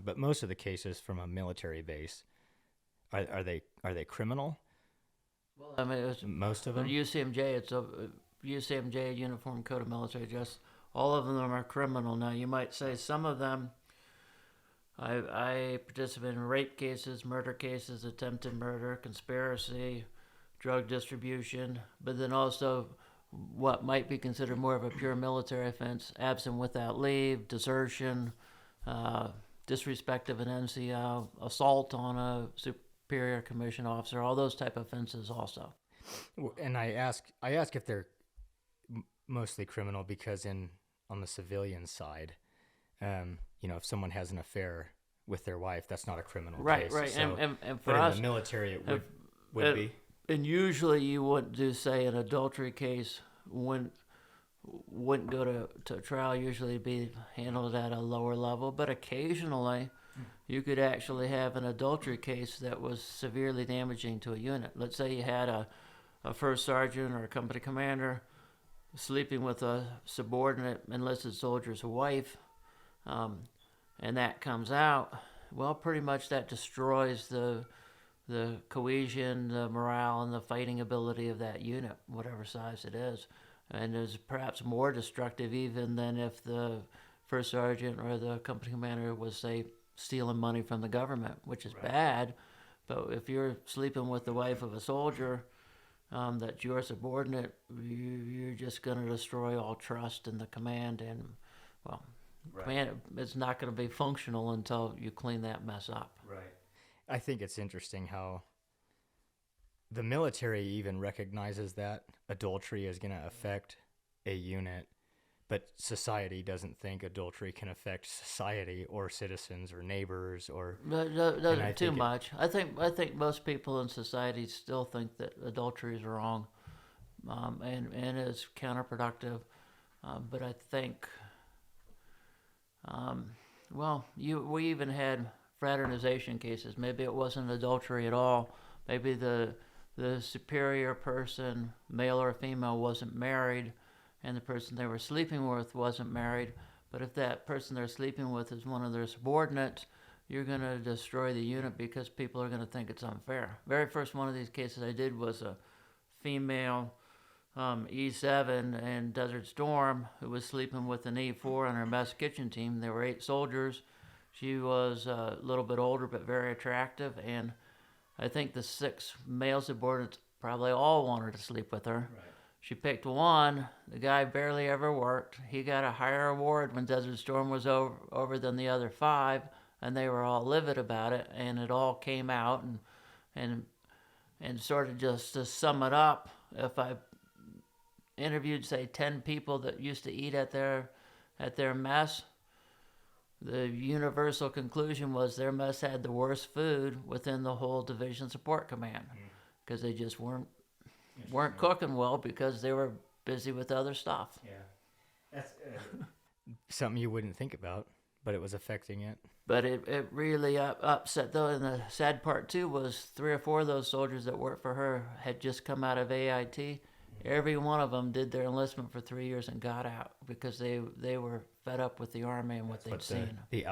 but most of the cases from a military base, are they criminal? Well, I mean, Most of the them? UCMJ, it's a UCMJ Uniform Code of Military Justice. All of them are criminal. Now, you might say some of them. I participate in rape cases, murder cases, attempted murder, conspiracy, drug distribution, but then also what might be considered more of a pure military offense: absent without leave, desertion, uh, disrespect of an NCO, assault on a superior commissioned officer. All those type of offenses also. And I ask if they're mostly criminal because on the civilian side, if someone has an affair with their wife, that's not a criminal Right, case. right, So, and for but in us, the military, it if, would be. and usually you wouldn't do, say, an adultery case wouldn't go to trial. Usually be handled at a lower level, but occasionally you could actually have an adultery case that was severely damaging to a unit. Let's say you had a first sergeant or a company commander sleeping with a subordinate enlisted soldier's wife, and that comes out. Well, pretty much that destroys the cohesion, the morale, and the fighting ability of that unit, whatever size it is, and is perhaps more destructive even than if the first sergeant or the company commander was, say, stealing money from the government, which is bad. But if you're sleeping with the wife of a soldier, that's your subordinate, you're just going to destroy all trust in the command, and well, command, it's not going to be functional until you clean that mess up. Right. I think it's interesting how the military even recognizes that adultery is going to affect a unit, but society doesn't think adultery can affect society or citizens or neighbors or. Doesn't too much. I think most people in society still think that adultery is wrong, and is counterproductive. But I think, we even had fraternization cases. Maybe it wasn't adultery at all. Maybe the superior person, male or female, wasn't married, and the person they were sleeping with wasn't married. But if that person they're sleeping with is one of their subordinates, you're going to destroy the unit because people are going to think it's unfair. Very first one of these cases I did was a female E7 in Desert Storm who was sleeping with an E4 on her mess kitchen team. There were 8 soldiers. She was a little bit older but very attractive, and I think the 6 male subordinates probably all wanted to sleep with her. Right. She picked one. The guy barely ever worked. He got a higher award when Desert Storm was over than the other 5, and they were all livid about it. And it all came out, and sort of just to sum it up, if I interviewed, say, 10 people that used to eat at their mess, the universal conclusion was their mess had the worst food within the whole division support command, because they just weren't cooking well because they were busy with other stuff. Yeah, that's something you wouldn't think about, but it was affecting it. But it really upset, though, and the sad part too was 3 or 4 of those soldiers that worked for her had just come out of AIT. Every one of them did their enlistment for 3 years and got out because they were fed up with the Army and what they'd seen. The